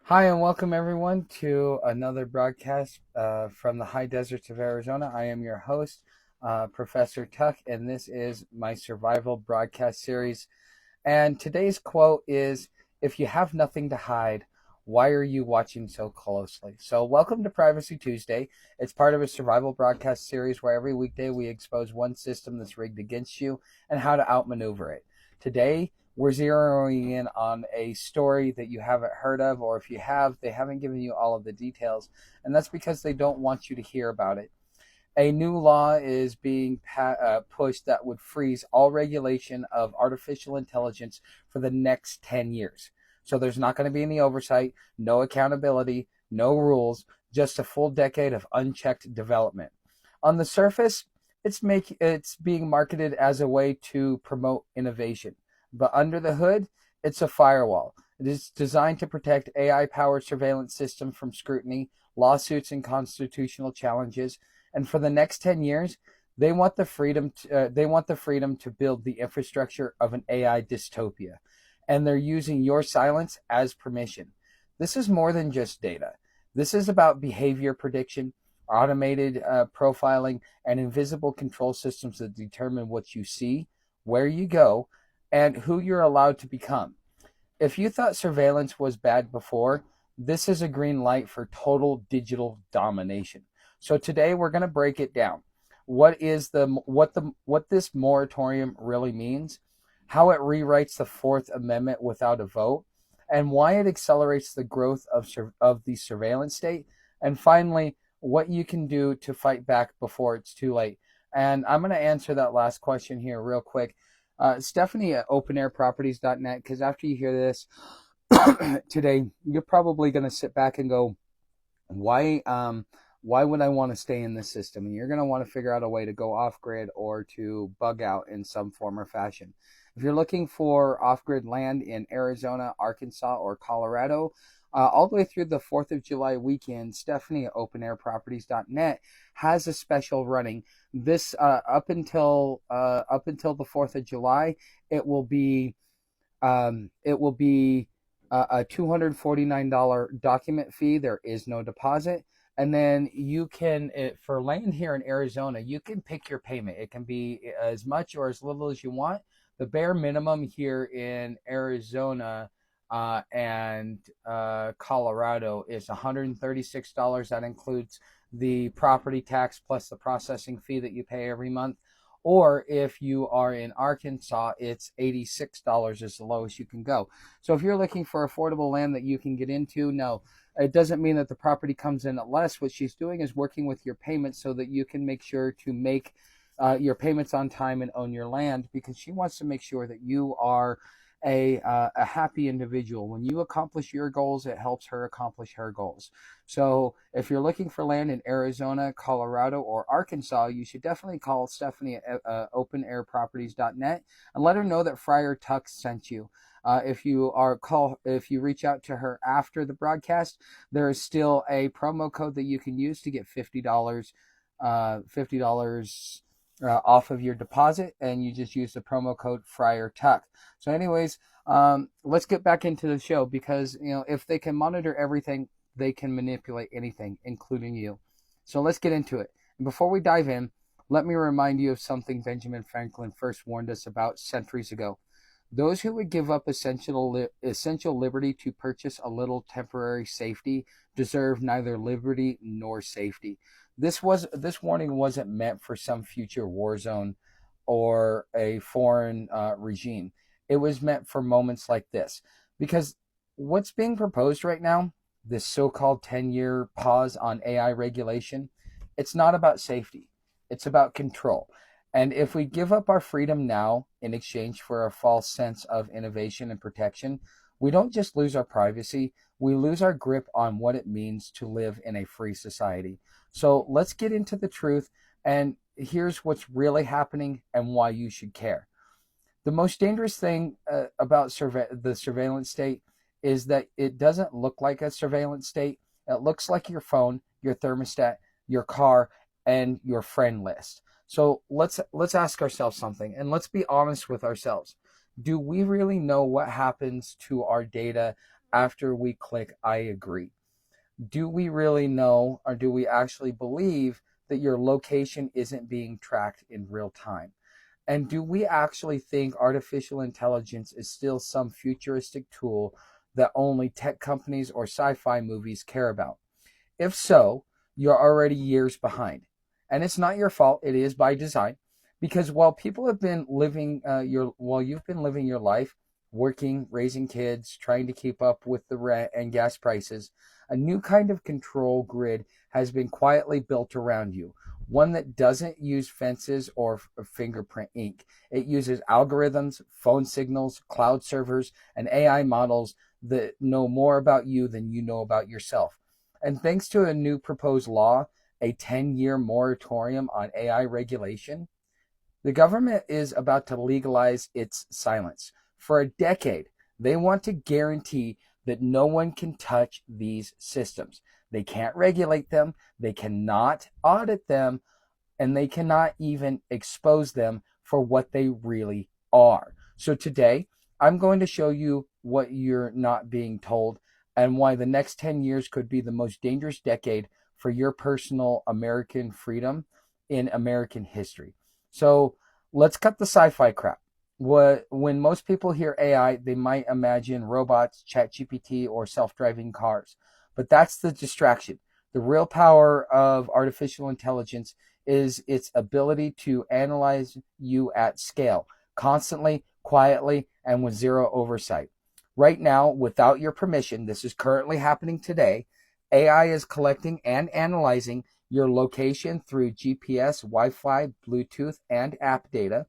Hi, and welcome everyone to another broadcast from the high deserts of Arizona. I am your host, Professor Tuck, and this is my survival broadcast series. And today's quote is, "If you have nothing to hide, why are you watching so closely?" So, welcome to Privacy Tuesday. It's part of a survival broadcast series where every weekday we expose one system that's rigged against you and how to outmaneuver it. Today, we're zeroing in on a story that you haven't heard of, or if you have, they haven't given you all of the details, and that's because they don't want you to hear about it. A new law is being pushed that would freeze all regulation of artificial intelligence for the next 10 years. So there's not going to be any oversight, no accountability, no rules, just a full decade of unchecked development. On the surface, it's being marketed as a way to promote innovation, but under the hood, it's a firewall. It is designed to protect AI-powered surveillance systems from scrutiny, lawsuits, and constitutional challenges. And for the next 10 years, they want the freedom to build the infrastructure of an AI dystopia, and they're using your silence as permission. This is more than just data. This is about behavior prediction, automated profiling, and invisible control systems that determine what you see, where you go, and who you're allowed to become. If you thought surveillance was bad before, this is a green light for total digital domination. So today we're going to break it down. What this moratorium really means, how it rewrites the Fourth Amendment without a vote, and why it accelerates the growth of the surveillance state, and finally what you can do to fight back before it's too late. And I'm going to answer that last question here real quick. Stephanie at openairproperties.net, because after you hear this today, you're probably going to sit back and go, why would I want to stay in this system? And you're going to want to figure out a way to go off grid or to bug out in some form or fashion. If you're looking for off grid land in Arizona, Arkansas, or Colorado, all the way through the 4th of July weekend, Stephanie at openairproperties.net has a special running. This up until the 4th of July, it will be a $249 document fee. There is no deposit. And then you can, for land here in Arizona, you can pick your payment. It can be as much or as little as you want. The bare minimum here in Arizona and Colorado is $136. That includes the property tax plus the processing fee that you pay every month. Or if you are in Arkansas, it's $86 is the lowest you can go. So if you're looking for affordable land that you can get into, no, it doesn't mean that the property comes in at less. What she's doing is working with your payments so that you can make sure to make your payments on time and own your land, because she wants to make sure that you are a happy individual. When you accomplish your goals, it helps her accomplish her goals. So if you're looking for land in Arizona, Colorado, or Arkansas, you should definitely call Stephanie at openairproperties.net and let her know that Friar Tuck sent you. If you reach out to her after the broadcast, there is still a promo code that you can use to get $50 off of your deposit, and you just use the promo code Friar Tuck. So anyways, let's get back into the show, because if they can monitor everything, they can manipulate anything, including you. So let's get into it. And before we dive in, let me remind you of something Benjamin Franklin first warned us about centuries ago. Those who would give up essential liberty to purchase a little temporary safety deserve neither liberty nor safety. This warning wasn't meant for some future war zone or a foreign regime. It was meant for moments like this, because what's being proposed right now, this so-called 10-year pause on AI regulation, it's not about safety. It's about control. And if we give up our freedom now in exchange for a false sense of innovation and protection, we don't just lose our privacy, we lose our grip on what it means to live in a free society. So let's get into the truth, and here's what's really happening and why you should care. The most dangerous thing about the surveillance state is that it doesn't look like a surveillance state. It looks like your phone, your thermostat, your car, and your friend list. So let's ask ourselves something, and let's be honest with ourselves. Do we really know what happens to our data after we click I agree? Do we really know, or do we actually believe that your location isn't being tracked in real time? And do we actually think artificial intelligence is still some futuristic tool that only tech companies or sci-fi movies care about? If so, you're already years behind. And it's not your fault, it is by design. Because while you've been living your life, working, raising kids, trying to keep up with the rent and gas prices, a new kind of control grid has been quietly built around you. One that doesn't use fences or fingerprint ink. It uses algorithms, phone signals, cloud servers, and AI models that know more about you than you know about yourself. And thanks to a new proposed law, a 10-year moratorium on AI regulation, the government is about to legalize its silence. For a decade, they want to guarantee that no one can touch these systems. They can't regulate them, they cannot audit them, and they cannot even expose them for what they really are. So today, I'm going to show you what you're not being told and why the next 10 years could be the most dangerous decade for your personal American freedom in American history. So let's cut the sci-fi crap. When most people hear AI, they might imagine robots, ChatGPT, or self-driving cars. But that's the distraction. The real power of artificial intelligence is its ability to analyze you at scale, constantly, quietly, and with zero oversight. Right now, without your permission, this is currently happening today, AI is collecting and analyzing your location through GPS, Wi-Fi, Bluetooth, and app data.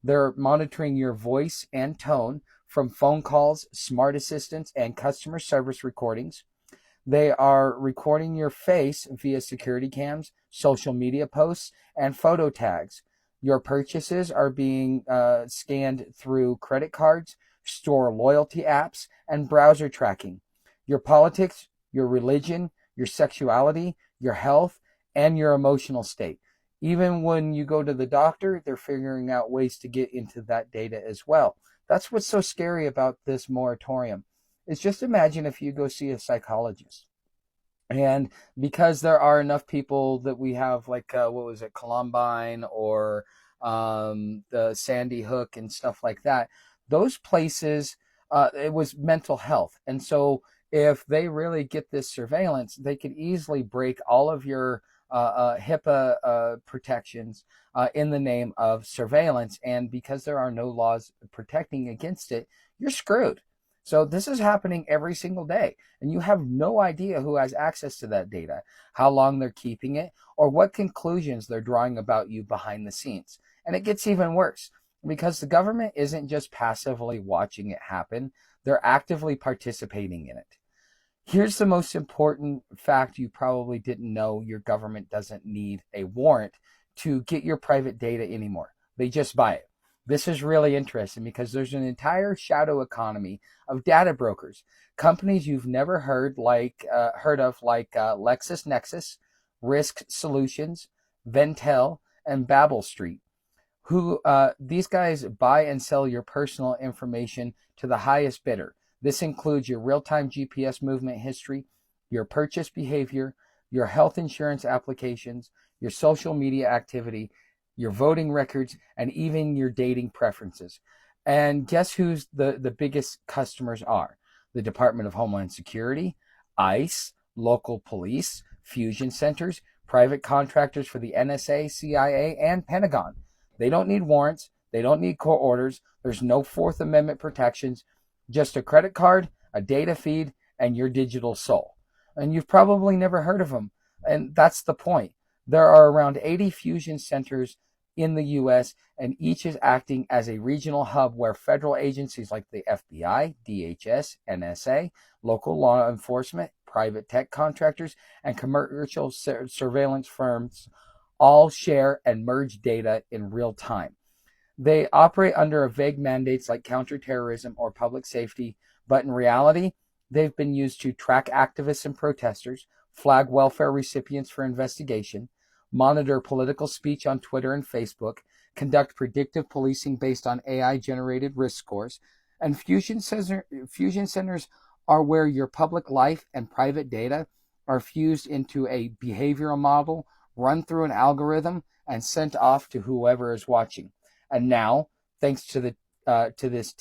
They're monitoring your voice and tone from phone calls, smart assistants, and customer service recordings. They are recording your face via security cams, social media posts, and photo tags. Your purchases are being scanned through credit cards, store loyalty apps, and browser tracking. Your politics, your religion, your sexuality, your health, and your emotional state. Even when you go to the doctor, they're figuring out ways to get into that data as well. That's what's so scary about this moratorium. Is just imagine if you go see a psychologist. And because there are enough people that we have, like, what was it, Columbine or the Sandy Hook and stuff like that, those places, it was mental health. And so if they really get this surveillance, they could easily break all of your HIPAA protections in the name of surveillance. And because there are no laws protecting against it, you're screwed. So this is happening every single day, and you have no idea who has access to that data, how long they're keeping it, or what conclusions they're drawing about you behind the scenes. And it gets even worse because the government isn't just passively watching it happen, they're actively participating in it. Here's the most important fact you probably didn't know: your government doesn't need a warrant to get your private data anymore. They just buy it. This is really interesting because there's an entire shadow economy of data brokers, companies you've never heard of, like LexisNexis, Risk Solutions, Ventel, and Babel Street. Who these guys buy and sell your personal information to the highest bidder. This includes your real-time GPS movement history, your purchase behavior, your health insurance applications, your social media activity, your voting records, and even your dating preferences. And guess who's the biggest customers are? The Department of Homeland Security, ICE, local police, fusion centers, private contractors for the NSA, CIA, and Pentagon. They don't need warrants. They don't need court orders. There's no Fourth Amendment protections. Just a credit card, a data feed, and your digital soul. And you've probably never heard of them. And that's the point. There are around 80 fusion centers in the U.S., and each is acting as a regional hub where federal agencies like the FBI, DHS, NSA, local law enforcement, private tech contractors, and commercial surveillance firms all share and merge data in real time. They operate under vague mandates like counterterrorism or public safety, but in reality, they've been used to track activists and protesters, flag welfare recipients for investigation, monitor political speech on Twitter and Facebook, conduct predictive policing based on AI-generated risk scores, and fusion centers are where your public life and private data are fused into a behavioral model, run through an algorithm, and sent off to whoever is watching. And now, thanks to this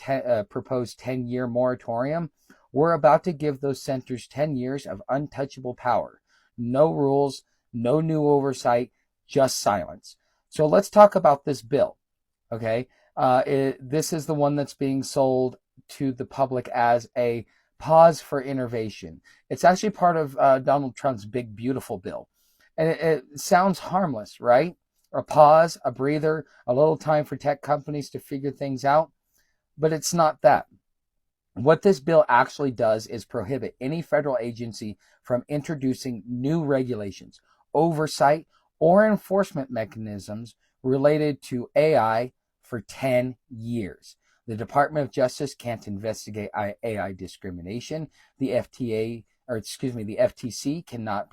proposed 10-year moratorium, we're about to give those centers 10 years of untouchable power. No rules, no new oversight, just silence. So let's talk about this bill. Okay, this is the one that's being sold to the public as a pause for innovation. It's actually part of Donald Trump's big, beautiful bill. And it sounds harmless, right? A pause, a breather, a little time for tech companies to figure things out. But it's not that. What this bill actually does is prohibit any federal agency from introducing new regulations, oversight, or enforcement mechanisms related to AI for 10 years. The Department of Justice can't investigate AI discrimination. The FTC cannot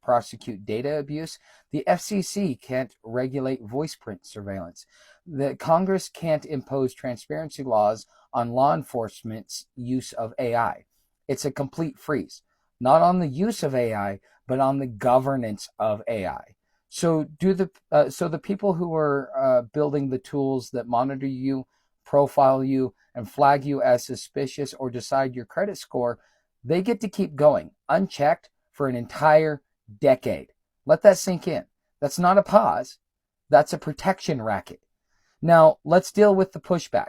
prosecute data abuse. The FCC can't regulate voice print surveillance. The Congress can't impose transparency laws on law enforcement's use of AI. It's a complete freeze, not on the use of AI, but on the governance of AI. So the people who are building the tools that monitor you, profile you, and flag you as suspicious or decide your credit score, they get to keep going unchecked for an entire decade. Let that sink in. That's not a pause. That's a protection racket. Now, let's deal with the pushback.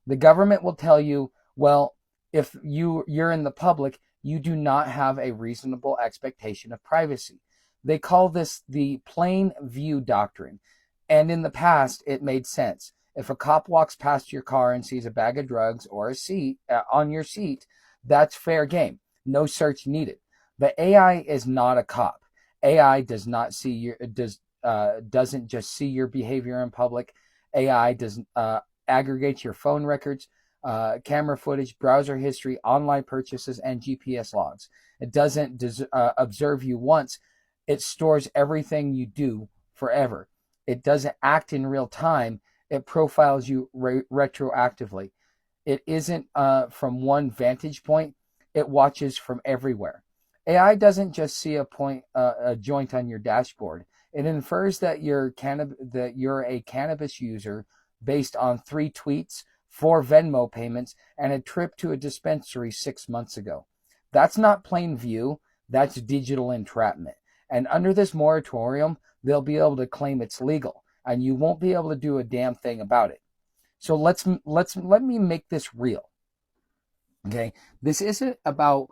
The government will tell you, well, if you're in the public, you do not have a reasonable expectation of privacy. They call this the plain view doctrine. And in the past, it made sense. If a cop walks past your car and sees a bag of drugs or a seat on your seat, that's fair game. No search needed. But AI is not a cop. AI does not see doesn't just see your behavior in public. AI doesn't aggregate your phone records, camera footage, browser history, online purchases, and GPS logs. It doesn't observe you once. It stores everything you do forever. It doesn't act in real time. It profiles you retroactively. It isn't from one vantage point. It watches from everywhere. AI doesn't just see a joint on your dashboard. It infers that you're a cannabis user based on 3 tweets, 4 Venmo payments, and a trip to a dispensary 6 months ago. That's not plain view. That's digital entrapment. And under this moratorium, they'll be able to claim it's legal, and you won't be able to do a damn thing about it. So let me make this real. Okay, this isn't about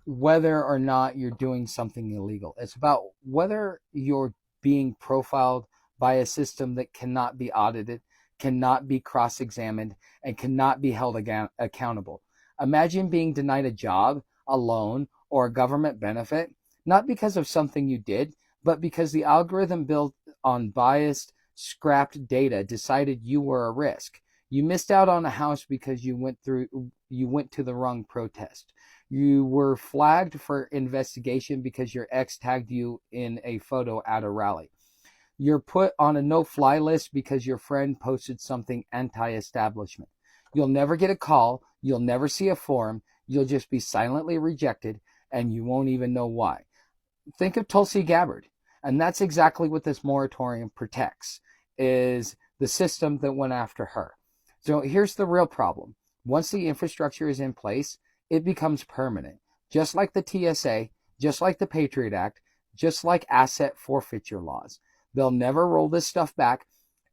whether or not you're doing something illegal. It's about whether you're being profiled by a system that cannot be audited, cannot be cross-examined, and cannot be held accountable. Imagine being denied a job, a loan, or a government benefit, not because of something you did, but because the algorithm built on biased, scrapped data decided you were a risk. You missed out on a house because you went to the wrong protest. You were flagged for investigation because your ex tagged you in a photo at a rally. You're put on a no-fly list because your friend posted something anti-establishment. You'll never get a call. You'll never see a form. You'll just be silently rejected, and you won't even know why. Think of Tulsi Gabbard, and that's exactly what this moratorium protects, is the system that went after her. So here's the real problem. Once the infrastructure is in place, it becomes permanent. Just like the TSA, just like the Patriot Act, just like asset forfeiture laws. They'll never roll this stuff back.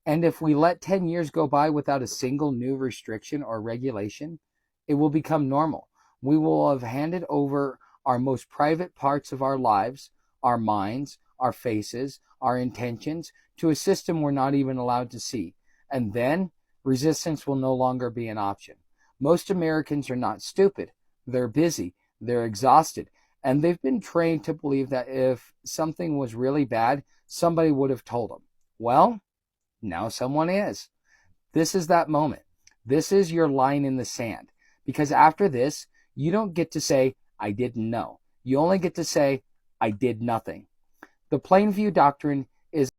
And if we let 10 years go by without a single new restriction or regulation, it will become normal. We will have handed over our most private parts of our lives, our minds, our faces, our intentions, to a system we're not even allowed to see. And then resistance will no longer be an option. Most Americans are not stupid. They're busy. They're exhausted. And they've been trained to believe that if something was really bad, somebody would have told them. Well, now someone is. This is that moment. This is your line in the sand. Because after this, you don't get to say, I didn't know. You only get to say, I did nothing. The plain view doctrine is